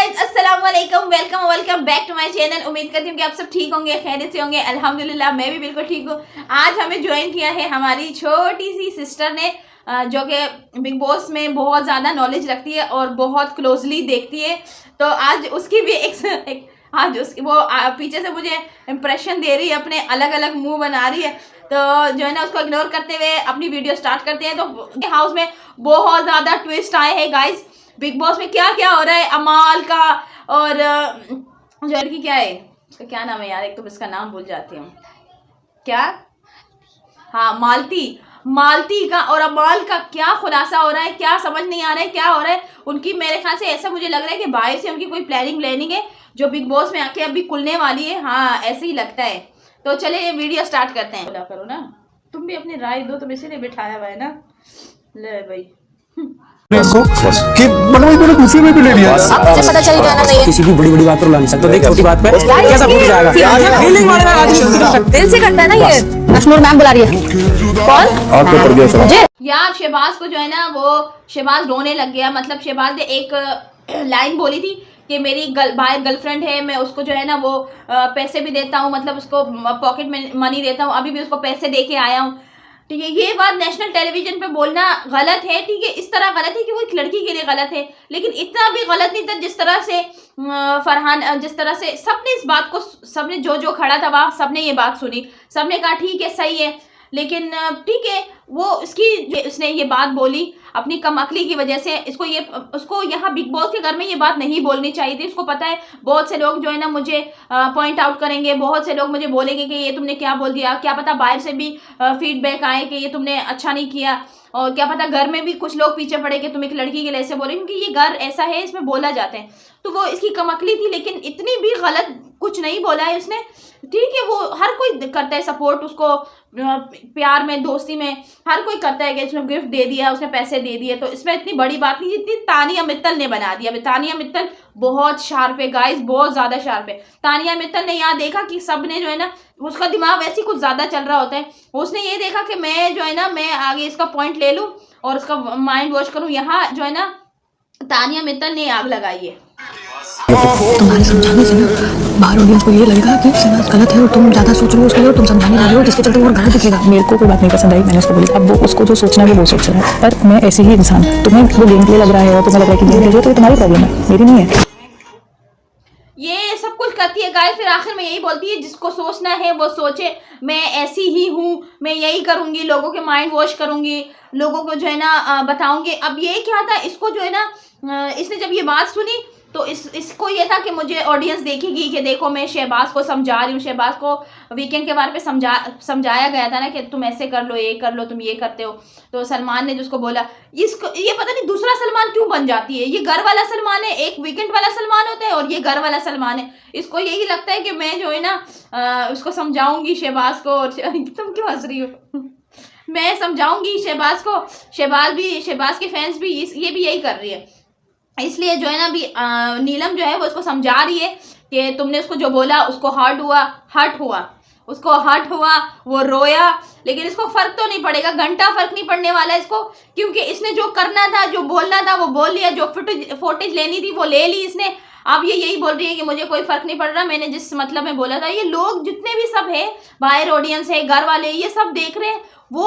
Guys अस्सलाम वालेकुम, welcome back to my channel. उम्मीद करती हूँ कि आप सब ठीक होंगे, खैरियत से होंगे। अल्हम्दुलिल्लाह मैं भी बिल्कुल ठीक हूँ। आज हमें ज्वाइन किया है हमारी छोटी सी सिस्टर ने, जो कि बिग बॉस में बहुत ज़्यादा नॉलेज रखती है और बहुत क्लोजली देखती है। तो आज उसकी भी आज उसकी वो पीछे से मुझे इम्प्रेशन दे रही है, अपने अलग अलग मुँह बना रही है। तो जो है ना, उसको इग्नोर करते हुए अपनी वीडियो स्टार्ट करते हैं। तो हाउस में बहुत ज़्यादा ट्विस्ट आए हैं गाइज। बिग बॉस में क्या क्या हो रहा है, अमाल का और जो लड़की क्या है, इसका क्या नाम है यार, एक तो इसका नाम भूल जाती हूँ, क्या, हाँ मालती का और अमाल का क्या खुलासा हो रहा है, क्या समझ नहीं आ रहा है क्या हो रहा है उनकी। मेरे ख्याल से ऐसा मुझे लग रहा है कि बाहर से उनकी कोई प्लानिंग है जो बिग बॉस में आके अभी खुलने वाली है। हाँ ऐसे ही लगता है। तो चले ये वीडियो स्टार्ट करते हैं। बोला करो ना, तुम भी अपनी राय दो, तुम इसीलिए बिठाया हुआ है ना। ले भाई इसको कि मतलब दूसरे में भी ले लिया। अब मुझे पता चल जाना चाहिए। किसी भी बड़ी बात पर ला नहीं सकता। देख छोटी बात पे कैसा भूल जाएगा। फीलिंग वाले में दिल से करता है ना ये। अशनूर मैम बुला रही है। कौन? आपको पड़ गया समझ। यार शहबाज को जो है ना, वो शहबाज रोने लग गया। मतलब शहबाज ने एक लाइन बोली थी कि मेरी बाहर गर्लफ्रेंड है, मैं उसको जो है ना वो पैसे भी देता हूँ, मतलब उसको पॉकेट में मनी देता हूँ, अभी भी उसको पैसे दे के आया हूँ। ठीक है, ये बात नेशनल टेलीविजन पे बोलना गलत है। ठीक है, इस तरह गलत है कि वो एक लड़की के लिए गलत है, लेकिन इतना भी गलत नहीं था जिस तरह से फरहान, जिस तरह से सबने इस बात को, सबने जो खड़ा था वहाँ सबने ये बात सुनी, सबने कहा ठीक है सही है। लेकिन ठीक है, वो उसने ये बात बोली अपनी कम अकली की वजह से। उसको यहाँ बिग बॉस के घर में ये बात नहीं बोलनी चाहिए थी। उसको पता है बहुत से लोग जो है ना मुझे पॉइंट आउट करेंगे, बहुत से लोग मुझे बोलेंगे कि ये तुमने क्या बोल दिया। क्या पता बाहर से भी फीडबैक आए कि ये तुमने अच्छा नहीं किया, और क्या पता घर में भी कुछ लोग पीछे पड़े कि तुम एक लड़की के लिए ऐसे बोले, क्योंकि ये घर ऐसा है, इसमें बोला जाता है। तो वो इसकी कमअकली थी, लेकिन इतनी भी गलत कुछ नहीं बोला है उसने। ठीक है, वो हर कोई करता है सपोर्ट उसको, प्यार में दोस्ती में हर कोई करता है कि उसने गिफ्ट दे दिया, उसने पैसे दे दिए, तो इसमें इतनी बड़ी बात नहीं जितनी तानिया मित्तल ने बना दिया। तानिया मित्तल बहुत शार्प है गाइस, बहुत ज़्यादा शार्प है। तानिया मित्तल ने यहाँ देखा कि सब ने जो है ना, उसका दिमाग वैसे ही कुछ ज़्यादा चल रहा होता है। उसने ये देखा कि मैं जो है ना, मैं आगे इसका पॉइंट ले लूँ और उसका माइंड वॉश करूँ। यहाँ जो है ना, तानिया मित्तल ने आग लगाई है। तुम्हारे समझाने से ना बाहर ऑडियंस को ये लगेगा कि शहनाज गलत है और तुम ज्यादा सोच रहे हो उसके लिए और तुम समझाने लगे हो, जिसके चलते वो गलत दिखेगा। मेरे को कोई बात नहीं पसंद आई, मैंने उसको बोली। अब वो उसको जो सोचना है वो सोच रहा है, पर मैं ऐसे ही इंसान, तुम्हें वो गेम प्ले लग रहा है और तुम्हें लग रहा है कि गेम प्ले जो, तो तुम्हारी प्रॉब्लम है, मेरी नहीं है। ये सब कुछ करती है गाइस, फिर आखिर में यही बोलती है जिसको सोचना है वो सोचे, मैं ऐसी ही हूँ, मैं यही करूँगी, लोगों के माइंड वॉश करूँगी, लोगों को जो है ना बताऊँगी। अब ये क्या था, इसको जो है ना, इसने जब ये बात सुनी तो इसको ये था कि मुझे ऑडियंस देखेगी कि देखो मैं शहबाज को समझा रही हूँ। शहबाज को वीकेंड के बारे में समझाया गया था ना कि तुम ऐसे कर लो, ये कर लो, तुम ये करते हो। तो सलमान ने जिसको बोला, इसको ये पता नहीं दूसरा सलमान क्यों बन जाती है। ये घर वाला सलमान है, एक वीकेंड वाला सलमान होता है और ये घर वाला सलमान है। इसको यही लगता है कि मैं जो है ना उसको समझाऊंगी शहबाज को। तुम क्यों हंस रही हो? मैं समझाऊंगी शहबाज को, शहबाज के फैंस भी ये भी यही कर रही है। इसलिए जो है ना अभी नीलम जो है वो उसको समझा रही है कि तुमने उसको जो बोला उसको हर्ट हुआ, वो रोया, लेकिन इसको फर्क तो नहीं पड़ेगा, घंटा फर्क नहीं पड़ने वाला इसको, क्योंकि इसने जो करना था, जो बोलना था वो बोल लिया, जो फुटेज लेनी थी वो ले ली इसने। अब ये यही बोल रही है कि मुझे कोई फर्क नहीं पड़ रहा, मैंने जिस मतलब में बोला था। ये लोग जितने भी सब है, बाहर ऑडियंस है, घर वाले, ये सब देख रहे हैं। वो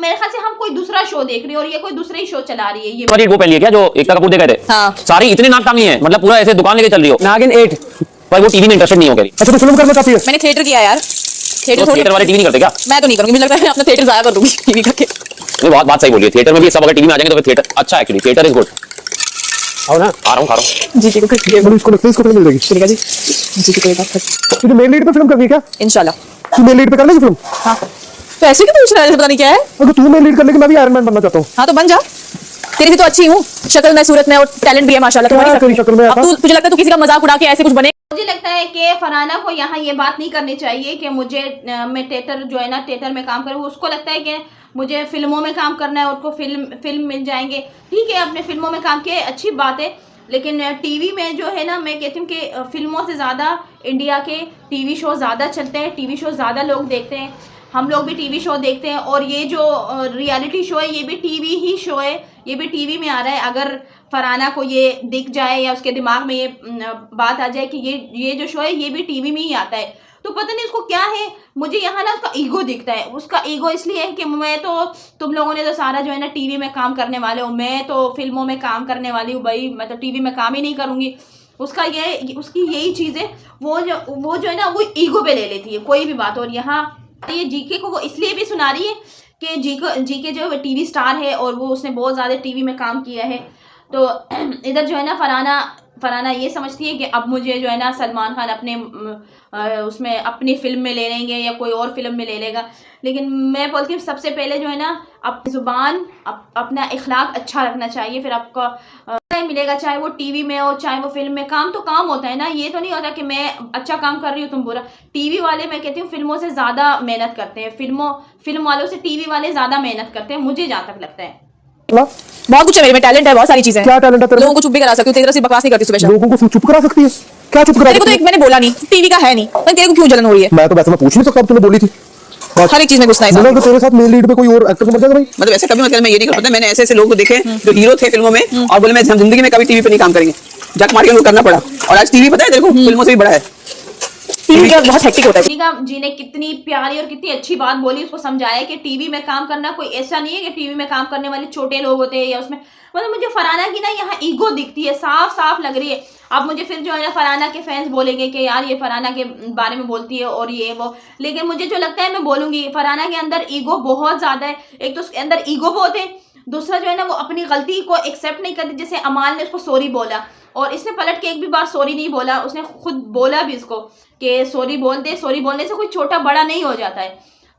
मेरे ख्याल से हम कोई दूसरा शो देख रहे हैं और ये कोई दूसरा ही शो चला रही है। ये सॉरी वो पहली है क्या जो एकता कपूर दे गए थे? हाँ। सारी इतने नाकामी है, मतलब पूरा ऐसे दुकान लेके चल रही हो। नागिन 8 पर वो टीवी में इंटरेस्टेड नहीं हो गई। अच्छा तो फिल्म करना चाहती है? मैंने थिएटर किया यार। थिएटर वाले टीवी नहीं करते क्या? मैं तो नहीं करूंगी, मुझे लगता है मैं अपना थिएटर जाया कर दूंगी टीवी करके। नहीं, बात सही बोलिए। थिएटर में भी सब अगर टीवी में आ जाएंगे तो फिर थिएटर अच्छा, एक्चुअली थिएटर इज गुड। आओ ना, आ रहा हूँ। जी ठीक है, इसको मिल जाएगी। ठीक है जी कोई बात नहीं। तुझे मेन लीड पे फिल्म करनी है क्या? इंशाल्लाह। तू मेन लीड पे कर लेगी फिल्म? हाँ तो ऐसे क्यों पूछ रहा है, पता नहीं क्या है। अगर तू मेन लीड कर लेगी, मैं भी आयरन मैन बनना चाहता हूँ। हाँ तो बन जा, तेरी भी तो अच्छी हूँ, शक्ल में सूरत में और टैलेंट भी है माशाल्लाह तुम्हारी शक्ल में। अब तुझे लगता है तू किसी का मजाक उड़ा के ऐसे कुछ बने? मुझे लगता है कि फरहाना को यहाँ ये बात नहीं करनी चाहिए कि मुझे मैं थिएटर जो है ना, थिएटर में काम करूँ। उसको लगता है कि मुझे फिल्मों में काम करना है, उसको फिल्म मिल जाएंगे। ठीक है, अपने फिल्मों में काम किए, अच्छी बात है, लेकिन टीवी में जो है ना, मैं कहती हूँ कि फिल्मों से ज़्यादा इंडिया के टीवी शो ज़्यादा चलते हैं, टीवी शो ज़्यादा लोग देखते हैं। हम लोग भी टीवी शो देखते हैं और ये जो रियलिटी शो है ये भी टीवी ही शो है, ये भी टीवी में आ रहा है। अगर फरहाना को ये दिख जाए या उसके दिमाग में ये बात आ जाए कि ये जो शो है ये भी टीवी में ही आता है, तो पता नहीं उसको क्या है। मुझे यहाँ ना उसका ईगो दिखता है। उसका ईगो इसलिए है कि मैं तो, तुम लोगों ने तो सारा जो है ना टीवी में काम करने वाले हो, मैं तो फिल्मों में काम करने वाली हूँ भाई, मैं तो टीवी में काम ही नहीं करूँगी। उसकी यही चीज़ है। वो जो है ना वो ईगो पे ले लेती है कोई भी बात। और यहाँ ये जीके को वो इसलिए भी सुना रही है कि जीके जो है टीवी स्टार है और वो उसने बहुत ज़्यादा टीवी में काम किया है। तो इधर जो है ना फरहाना ये समझती है कि अब मुझे जो है ना सलमान खान अपने उसमें अपनी फिल्म में ले लेंगे या कोई और फिल्म में ले लेगा। लेकिन मैं बोलती हूँ सबसे पहले जो है ना अपनी ज़ुबान अपना इखलाक अच्छा रखना चाहिए, फिर आपको मिलेगा, चाहे वो टीवी में हो चाहे वो फिल्म में। काम तो काम होता है ना, ये तो नहीं होता कि मैं अच्छा काम कर रही हूँ तुम बुरा। टीवी वाले मैं कहती हूँ फिल्मों से ज़्यादा मेहनत करते हैं, फिल्म वालों से टीवी वाले ज़्यादा मेहनत करते हैं, मुझे जहाँ तक लगता है। बहुत कुछ है मेरे में, टैलेंट है, बहुत सारी चीजें। क्या टैलेंट है तेरे में? लोगों को चुप भी करा सकती हूँ, तेरी तरह से बकवास नहीं करती सुबह शाम। लोगों को चुप करा सकती है? क्या चुप करा तेरे को तो सकती एक मैंने बोला नहीं, टीवी का है नहीं, पर तेरे को क्यों जलन हो रही है? है? मैं तो वैसे मैं पूछ नहीं सकता, अब तूने बोली थी। हर एक चीज में गुस्सा है। मतलब तेरे साथ मेन लीड पे कोई और एक्टर तो मर जाएगा भाई। मतलब ऐसे कभी मतलब मैं ये नहीं कर पाता। मैंने ऐसे लोगों को देखे जो हीरो थे फिल्मों में और बोले मैं हम जिंदगी में कभी टीवी पे नहीं काम करेंगे, जग मार के उनको करना पड़ा। और आज टीवी पता है तेरे को फिल्मों से भी बड़ा है। टीवी का बहुत हेक्टिक होता है। टीका जी ने कितनी प्यारी और कितनी अच्छी बात बोली, उसको समझाया कि टीवी में काम करना कोई ऐसा नहीं है कि टीवी में काम करने वाले छोटे लोग होते हैं या उसमें। मतलब मुझे फरहाना की ना यहाँ ईगो दिखती है, साफ साफ लग रही है। अब मुझे फिर जो है ना फरहाना के फैंस बोलेंगे कि यार ये फरहाना के बारे में बोलती है और ये वो, लेकिन मुझे जो लगता है मैं बोलूँगी फरहाना के अंदर ईगो बहुत ज़्यादा है। एक तो उसके अंदर ईगो बहुत है, दूसरा जो है ना वो अपनी गलती को एक्सेप्ट नहीं करती। जैसे अमाल ने उसको सॉरी बोला और इसने पलट के एक भी बार सॉरी नहीं बोला, उसने खुद बोला भी इसको कि सॉरी बोल दे, सॉरी बोलने से कोई छोटा बड़ा नहीं हो जाता है।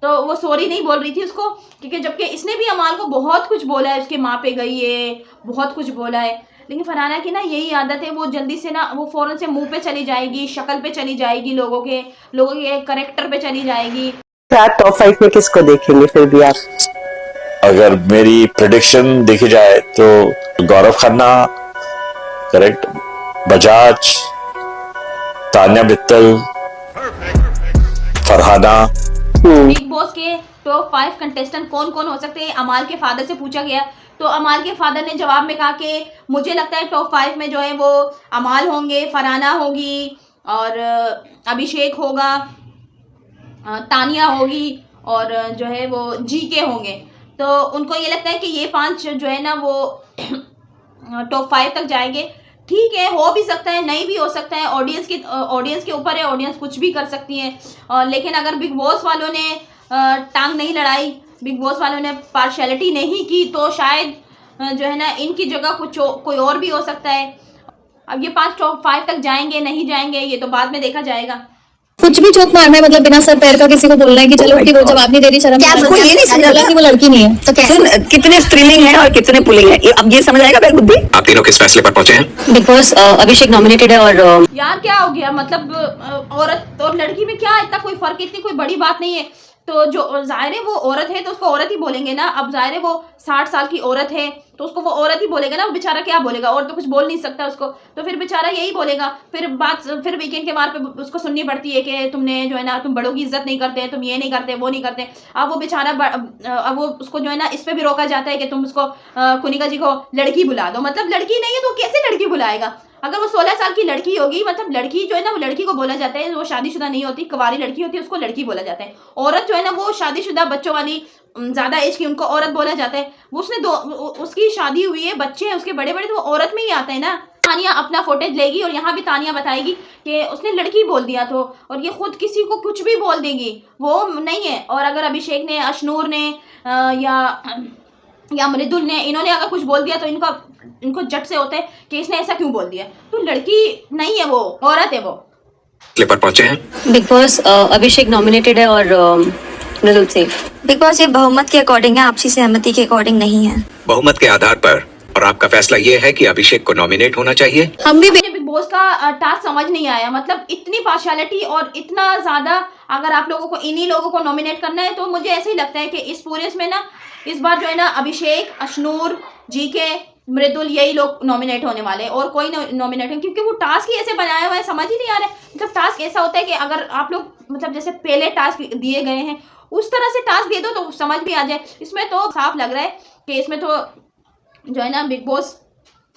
तो वो सॉरी नहीं बोल रही थी उसको, क्योंकि जबकि इसने भी अमाल को बहुत कुछ बोला है, उसके माँ पे गई है, बहुत कुछ बोला है। लेकिन फरहाना की ना यही आदत है, वो जल्दी से ना वो फ़ौरन से मुंह पे चली जाएगी, शक्ल पे चली जाएगी, लोगों के करेक्टर पे चली जाएगी। टॉप 5 में किसको देखेंगे फिर भी आप? अगर मेरी प्रेडिक्शन देखी जाए तो गौरव खन्ना, करेक्ट, बजाज, तान्या मित्तल, फरहाना। बिग बॉस के टॉप 5 कंटेस्टेंट कौन कौन हो सकते हैं, अमाल के फादर से पूछा गया तो अमाल के फादर ने जवाब में कहा कि मुझे लगता है टॉप 5 में जो है वो अमाल होंगे, फरहाना होगी और अभिषेक होगा, तानिया होगी और जो है वो जीके होंगे। तो उनको ये लगता है कि ये 5 जो है ना वो टॉप 5 तक जाएंगे। ठीक है, हो भी सकता है, नहीं भी हो सकता है, ऑडियंस के ऊपर है, ऑडियंस कुछ भी कर सकती है। लेकिन अगर बिग बॉस वालों ने टांग नहीं लड़ाई, बिग बॉस वालों ने पार्शियलिटी नहीं की, तो शायद जो है ना इनकी जगह कोई और भी हो सकता है। अब ये 5 टॉप 5 तक जाएंगे नहीं जाएंगे ये तो बाद में देखा जाएगा। कुछ भी जोक मारना है, मतलब बिना सर पैर का किसी को बोलना है कि चलो कि वो जवाब नहीं दे रही, शर्म क्या आपको ये नहीं समझ बोला कि वो लड़की नहीं है तो कैसे? सुन, कितने थ्रिलिंग है और कितने पुलिंग है, अब ये समझ आएगा बुद्धि। आप तीनों किस फैसले पर पहुंचे हैं? बिकॉज अभिषेक नॉमिनेटेड है और यार क्या हो गया, मतलब औरत और लड़की में क्या इतना कोई फर्क, इतनी कोई बड़ी बात नहीं है। तो जो जाहिर है वो औरत है तो उसको औरत ही बोलेंगे ना। अब जाहिर है वो 60 साल की औरत है तो उसको वो औरत ही बोलेगा ना, वो बेचारा क्या बोलेगा, और तो कुछ बोल नहीं सकता उसको, तो फिर बेचारा यही बोलेगा। फिर वीकेंड के मार पे उसको सुननी पड़ती है कि तुमने जो है ना तुम बड़ों की इज्जत नहीं करते, तुम ये नहीं करते, वो नहीं करते। अब वो बेचारा अब वो उसको जो है ना इस पे भी रोका जाता है कि तुम उसको कुनिका जी को लड़की बुला दो। मतलब लड़की नहीं है तो कैसे लड़की बुलाएगा? अगर वो 16 साल की लड़की होगी, मतलब लड़की जो है ना वो लड़की को बोला जाता है, वो शादीशुदा नहीं होती, कुंवारी लड़की होती है उसको लड़की बोला जाता है। औरत जो है ना वो शादीशुदा बच्चों वाली ज़्यादा एज की उनको औरत बोला जाता है। वो उसकी शादी हुई है, बच्चे हैं उसके बड़े बड़े, तो वो औरत में ही आता है ना। तानिया अपना फुटेज लेगी और यहाँ भी तानिया बताएगी कि उसने लड़की बोल दिया तो, और ये खुद किसी को कुछ भी बोल देगी, वो नहीं है। और अगर अभिषेक ने, अशनूर ने या मृदुल ने, इन्होंने अगर कुछ बोल दिया तो इनको जट से होता है कि इसने ऐसा क्यों बोल दिया। तो लड़की नहीं है वो, औरत है वो। पर पहुंचे हैं। बिग बॉस अभिषेक नॉमिनेटेड है और मृदुल सेफ। बिग बॉस ये बहुमत के अकॉर्डिंग है, आपसी सहमति के अकॉर्डिंग नहीं है। बहुमत के आधार पर, और आपका फैसला ये है कि अभिषेक को नॉमिनेट होना चाहिए। हम भी बिग बॉस का टास्क समझ नहीं आया, मतलब इतनी पार्शियलिटी और इतना ज्यादा, अगर आप लोगों को इन्हीं लोगों को नॉमिनेट करना है तो मुझे ऐसे ही लगता है कि इस पूरे इसमें ना इस बार जो है ना अभिषेक, अशनूर, जीके, मृदुल यही लोग नॉमिनेट होने वाले हैं और कोई नॉमिनेट है, क्योंकि वो टास्क ही ऐसे बनाया हुआ है, समझ ही नहीं आ रहा है। मतलब टास्क ऐसा होता है कि अगर आप लोग मतलब जैसे पहले टास्क दिए गए हैं उस तरह से टास्क दे दो तो समझ भी आ जाए। इसमें तो साफ लग रहा है कि इसमें तो जो है ना बिग बॉस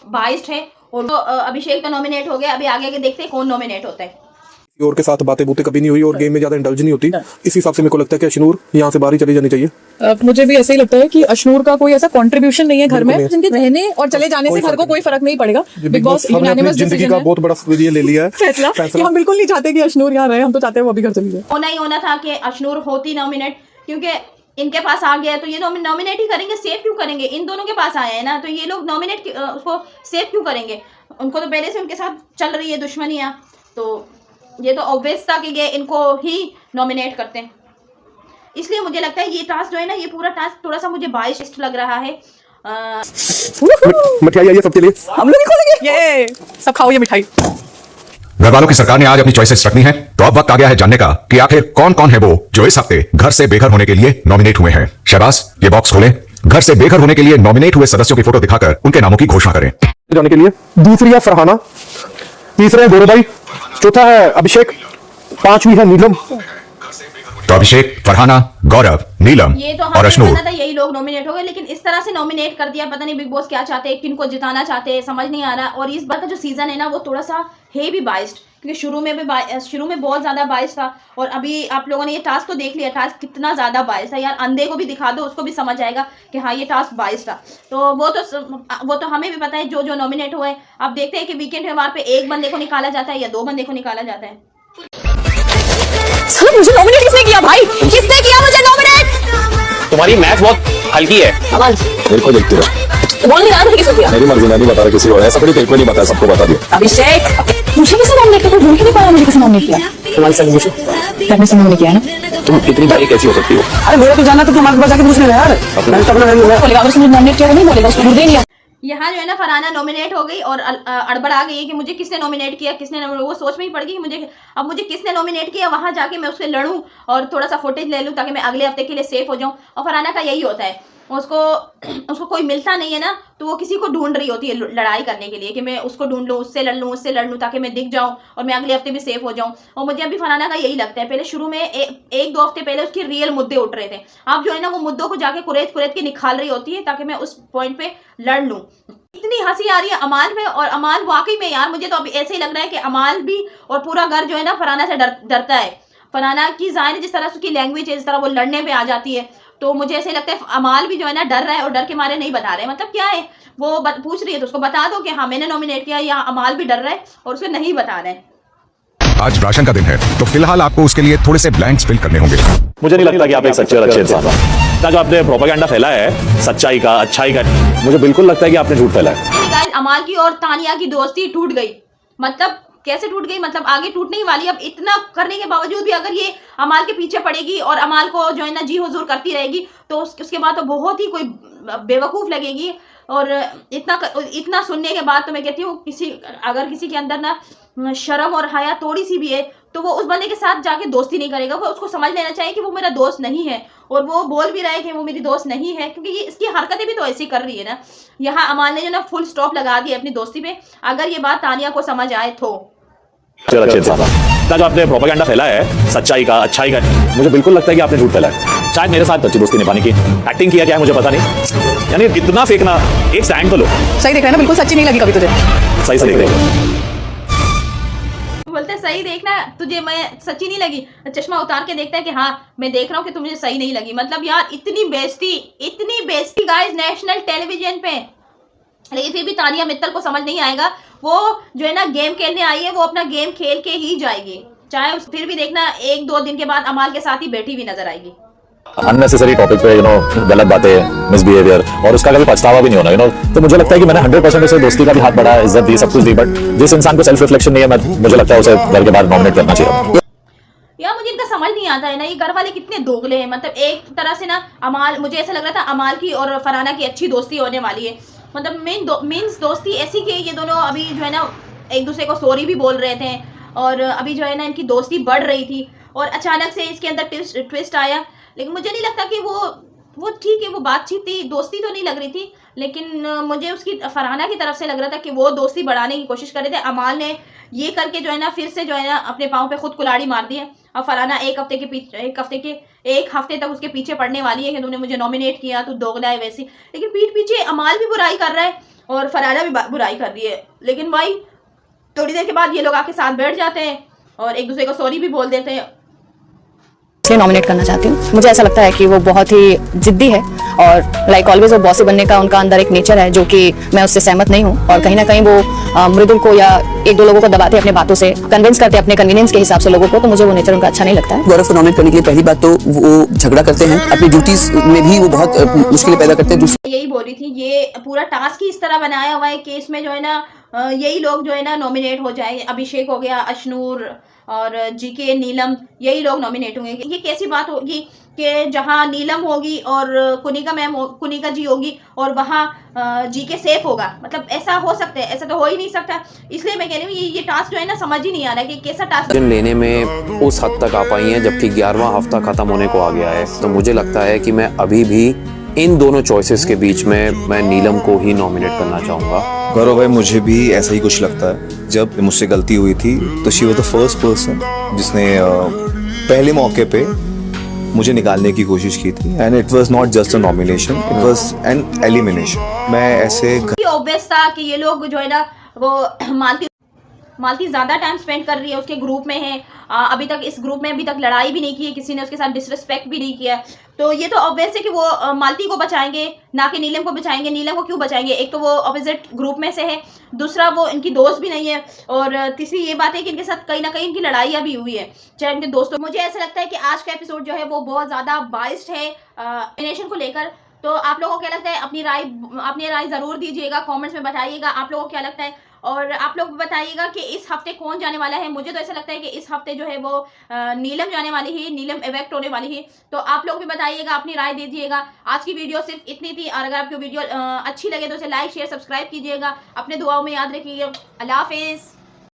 बाइस्ड है और तो अभिषेक तो नॉमिनेट हो गया, अभी आगे देखते हैं कौन नॉमिनेट होता है। और के साथ बातें बूतें कभी नहीं हुई और गेम में ज्यादा इंडल्ज नहीं होती, इस हिसाब से मेरे को लगता है कि अशनूर यहाँ से बाहर ही चली जानी चाहिए। मुझे भी ऐसे ही लगता है कि अशनूर का कोई ऐसा कंट्रीब्यूशन नहीं है घर में, जिनके रहने और चले जाने से घर को कोई फर्क नहीं पड़ेगा। बिग बॉस यूनानिमस जिंदगी का बहुत बड़ा ये ले लिया है फैसला कि हम बिल्कुल नहीं चाहते कि अशनूर यहाँ रहे, हम तो चाहते हैं वो अभी घर चली जाए। होना ही होना था कि अशनूर होती नॉमिनेट, क्योंकि इनके पास आ गया है तो ये नॉमिनेट ही करेंगे, सेव क्यों करेंगे? इन दोनों के पास आए हैं ना, तो ये लोग नॉमिनेट उसको सेव क्यों करेंगे? उनको तो पहले से उनके साथ चल रही है दुश्मनियाँ, तो ये तो ऑब्वियस था कि ये इनको ही नॉमिनेट करते हैं। इसलिए मुझे लगता है ये टास्क जो है ना, ये पूरा टास्क थोड़ा सा मुझे बाइस्ड लग रहा है। मिठाई आई है सबके लिए, हम लोग खोलेंगे, ये सब खाओ ये मिठाई। घर वालों की सरकार ने आज अपनी चॉइसेस रखनी है, तो अब वक्त आ गया है जानने का कि आखिर कौन कौन है वो जो इस हफ्ते घर से बेघर होने के लिए नॉमिनेट हुए हैं। शहबाज, ये बॉक्स खोलें। घर से बेघर होने के लिए नॉमिनेट हुए सदस्यों की फोटो दिखाकर उनके नामों की घोषणा करें। जाने के लिए दूसरी है फरहाना, तीसरा है गौरव भाई, चौथा है अभिषेक, पांचवी है नीलम। तो अभिषेक, फरहाना, गौरव, नीलम ये तो और हमें अशनूर, पता था यही लोग नॉमिनेट हो गए, लेकिन इस तरह से नॉमिनेट कर दिया, पता नहीं बिग बॉस क्या चाहते हैं, किनको जिताना चाहते हैं, समझ नहीं आ रहा। और इस बार का जो सीजन है ना वो थोड़ा सा है भी बाइस्ड, क्योंकि शुरू में बहुत ज्यादा बाइस था, और अभी आप लोगों ने ये टास्क तो देख लिया, टास्क कितना ज्यादा बाइस था यार। अंधे को भी दिखा दो, उसको भी समझ आएगा कि हाँ ये टास्क बाइस था। तो वो तो हमें भी पता है जो जो नॉमिनेट हुए। अब देखते हैं कि वीकेंड व्यवहार पे एक बंदे को निकाला जाता है या दो बंदे को निकाला जाता है। सर मुझे नॉमिनेट किसने किया भाई? किसने किया मुझे नॉमिनेट? तुम्हारी मैथ बहुत हल्की है। मेरे को देखते रहो, बोल नहीं रहा था किसने किया। मेरी मर्जी, मैं नहीं बता रहा किसी को, ऐसा थोड़ी तेरे को नहीं पता, सबको बता दिया। अभिषेक मुझे किसने नॉमिनेट किया? ढूंढ के नहीं पाया मुझे किसने नॉमिनेट किया। तुम्हारे साथ पूछो, मैंने से नॉमिनेट किया ना। तुम इतनी बारी कैसी हो सकती हो? अरे मेरा तो जाना तो तुम आगे बजा के पूछने यार। बोलेगा अगर उसने नॉमिनेट किया नहीं बोलेगा, उसको ढूंढ नहीं। यहाँ जो है ना फरहाना नॉमिनेट हो गई और अड़बड़ आ गई है कि मुझे किसने नॉमिनेट किया, वो सोच में ही पड़ गई कि मुझे किसने नॉमिनेट किया, वहां जाके मैं उससे लड़ूं और थोड़ा सा फुटेज ले लूं ताकि मैं अगले हफ्ते के लिए सेफ हो जाऊं। और फरहाना का यही होता है, उसको कोई मिलता नहीं है ना, तो वो किसी को ढूंढ रही होती है लड़ाई करने के लिए कि मैं उसको ढूंढ लूँ, उससे लड़ लूँ ताकि मैं दिख जाऊँ और मैं अगले हफ्ते भी सेफ हो जाऊँ। और मुझे अभी फरहाना का यही लगता है, पहले शुरू में एक दो हफ्ते पहले उसके रियल मुद्दे उठ रहे थे, अब जो है ना वो मुद्दों को जाके कुरेद के निकाल रही होती है ताकि मैं उस पॉइंट पे लड़ लूँ। इतनी हंसी आ रही है अमाल में, और अमाल वाकई में यार मुझे तो अभी ऐसे ही लग रहा है कि अमाल भी और पूरा घर जो है ना फरहाना से डरता है। फरहाना की जाहिर जिस तरह से उसकी लैंग्वेज है, जिस तरह वो लड़ने पे आ जाती है, तो मुझे ऐसे लगता है अमाल भी जो है ना डर रहा है और डर के मारे नहीं बता रहे। मतलब क्या है, वो पूछ रही है तो उसको बता दो कि हाँ मैंने नॉमिनेट किया, या अमाल भी डर रहा है और उसको नहीं बता रहे हैं। आज राशन का दिन है, तो फिलहाल आपको उसके लिए थोड़े से ब्लैंक्स फिल करने होंगे। मुझे नहीं लगता कि आप एक सच्चे और अच्छे इंसान हो। जो आपने प्रोपेगेंडा फैलाया है सच्चाई का, अच्छाई का, मुझे बिल्कुल लगता है कि आपने झूठ फैलाया। अमाल की और तानिया की दोस्ती टूट गई। मतलब कैसे टूट गई? मतलब आगे टूटने ही वाली। अब इतना करने के बावजूद भी अगर ये अमाल के पीछे पड़ेगी और अमाल को जो है ना जी हुजूर करती रहेगी, तो उसके बाद तो बहुत ही कोई बेवकूफ़ लगेगी। और इतना सुनने के बाद तो मैं कहती हूँ अगर किसी के अंदर ना शर्म और हया थोड़ी सी भी है तो वो उस बंदे के साथ जाके दोस्ती नहीं करेगा। वो उसको समझ लेना चाहिए कि वो मेरा दोस्त नहीं है, और वो बोल भी रहा है कि वो मेरी दोस्त नहीं है, क्योंकि ये इसकी हरकतें भी तो ऐसी कर रही है ना। यहाँ अमाल ने जो ना फुल स्टॉप लगा दिया अपनी दोस्ती पे, अगर ये बात तानिया को समझ आए तो। जो आपने प्रोपेगेंडा फैलाया है सच्चाई का, अच्छाई का, मुझे बिल्कुल लगता है कि आपने झूठ फैलाया। शायद मेरे साथ अच्छी दोस्ती निभाने की एक्टिंग किया क्या है मुझे पता नहीं, यानी कितना फेंकना, एक स्टैंड तो लो। सही देख रहा है ना, बिल्कुल सच्ची नहीं लगी कभी तुझे। सही से देख रहे हो, बोलते सही देखना तुझे, मैं सच्ची नहीं लगी, चश्मा उतार के देखता है कि हाँ मैं देख रहा हूँ कि तुझे सही नहीं लगी। मतलब यार इतनी बेइज्जती गाइस नेशनल टेलीविजन पे। लेकिन फिर भी तानिया मित्तल को समझ नहीं आएगा, वो जो है ना गेम खेलने आई है, वो अपना गेम खेल के ही जाएगी, चाहे फिर भी देखना 1-2 दिन के बाद अमाल के साथ ही बैठी हुई नजर आएगी। अननेसेसरी टॉपिक पे गलत बातें, मिसबिहेवियर, और उसका कभी पछतावा भी नहीं होना तो मुझे लगता है कि मैंने 100% उसे दोस्ती का भी हाथ बढ़ाया, इज्जत दी, सब कुछ दी, बट जिस इंसान को सेल्फ रिफ्लेक्शन नहीं है, मुझे लगता है उसे घर के बाहर नॉमिनेट करना चाहिए। यार मुझे इनका समझ नहीं आता है ना, ये घर वाले कितने दोगले हैं। मतलब एक तरह से ना अमाल, मुझे ऐसा लग रहा था अमाल की और फरहाना की अच्छी दोस्ती होने वाली है। मतलब मीन्स दोस्ती ऐसी कि ये दोनों अभी जो है ना एक दूसरे को सॉरी भी बोल रहे थे, और अभी जो है ना इनकी दोस्ती बढ़ रही थी, और अचानक से इसके अंदर ट्विस्ट आया। लेकिन मुझे नहीं लगता कि वो वो ठीक है, वो बातचीत थी, दोस्ती तो नहीं लग रही थी, लेकिन मुझे उसकी फरहाना की तरफ से लग रहा था कि वो दोस्ती बढ़ाने की कोशिश कर रहे थे। अमाल ने ये करके जो है ना फिर से जो है ना अपने पाँव पे खुद कुल्हाड़ी मार दी है। अब फरहाना एक हफ्ते तक उसके पीछे पड़ने वाली है कि तूने मुझे नॉमिनेट किया, तू दोगला है वैसी। लेकिन पीठ पीछे अमाल भी बुराई कर रहा है और फरहाना भी बुराई कर रही है। लेकिन भाई थोड़ी देर के बाद ये लोग आके साथ बैठ जाते हैं और एक दूसरे को सॉरी भी बोल देते हैं। इसलिए नॉमिनेट करना चाहती हूँ। मुझे ऐसा लगता है कि वो बहुत ही जिद्दी है और लाइक ऑलवेज वो बॉसी बनने का उनका अंदर एक नेचर है जो कि मैं उससे सहमत नहीं हूँ। और कहीं ना कहीं वो मृदुल को या एक दो लोगों को दबाते अपने बातों से, कन्विंस करते अपने कन्वीनियंस के हिसाब से लोगों को, तो मुझे वो नेचर उनका अच्छा नहीं लगता है। गौरव को नॉमिनेट करने के लिए पहली बात तो वो झगड़ा करते हैं, अपनी ड्यूटीज में भी वो बहुत मुश्किलें पैदा करते हैं। यही बोल रही थी, ये पूरा टास्क ही इस तरह बनाया हुआ है कि इसमें जो है ना यही लोग जो है ना नॉमिनेट हो जाए। अभिषेक हो गया, अशनूर और जीके, नीलम, यही लोग नॉमिनेट होंगे। ये कैसी बात होगी कि जहां नीलम होगी और कुनिका जी होगी और वहां जीके सेफ होगा? मतलब ऐसा हो सकता है? ऐसा तो हो ही नहीं सकता। इसलिए मैं कह रही हूँ ये टास्क जो है ना समझ ही नहीं आ रहा है कि कैसा टास्क लेने में उस हद तक आ पाई हैं, जबकि 11वां हफ्ता खत्म होने को आ गया है। तो मुझे लगता है कि मैं अभी भी इन दोनों चॉइसेस के बीच में मैं नीलम को ही नॉमिनेट करना चाहूंगा। गौरव भाई, मुझे भी ऐसा ही कुछ लगता है। जब मुझसे गलती हुई थी तो she was the first person जिसने पहले मौके पे मुझे निकालने की कोशिश की थी। And it was not just a nomination, it was an elimination. मैं ऐसे ऑब्वियस था कि ये लोग जो है ना वो मालती ज़्यादा टाइम स्पेंड कर रही है, उसके ग्रुप में है। अभी तक इस ग्रुप में अभी तक लड़ाई भी नहीं की है, किसी ने उसके साथ डिसरिस्पेक्ट भी नहीं किया। तो ये तो ऑब्वियस है कि वो मालती को बचाएंगे, ना कि नीलम को बचाएंगे। नीलम को क्यों बचाएंगे? एक तो वो अपोजिट ग्रुप में से है, दूसरा वो इनकी दोस्त भी नहीं है, और तीसरी ये बात है कि इनके साथ कहीं ना कहीं इनकी लड़ाइयाँ भी हुई है, चाहे इनके दोस्तों। मुझे ऐसा लगता है कि आज का एपिसोड जो है वो बहुत ज़्यादा बाइस्ड है नॉमिनेशन को लेकर। तो आप लोगों को क्या लगता है? अपनी राय ज़रूर दीजिएगा, कमेंट्स में बताइएगा आप लोगों को क्या लगता है। और आप लोग बताइएगा कि इस हफ्ते कौन जाने वाला है। मुझे तो ऐसा लगता है कि इस हफ्ते जो है वो नीलम जाने वाली है, नीलम इवेक्ट होने वाली है। तो आप लोग भी बताइएगा, अपनी राय दीजिएगा। आज की वीडियो सिर्फ इतनी थी, और अगर आपको वीडियो अच्छी लगे तो उसे लाइक, शेयर, सब्सक्राइब कीजिएगा। अपने दुआओं में याद रखिएगा। अल्लाह हाफिज़।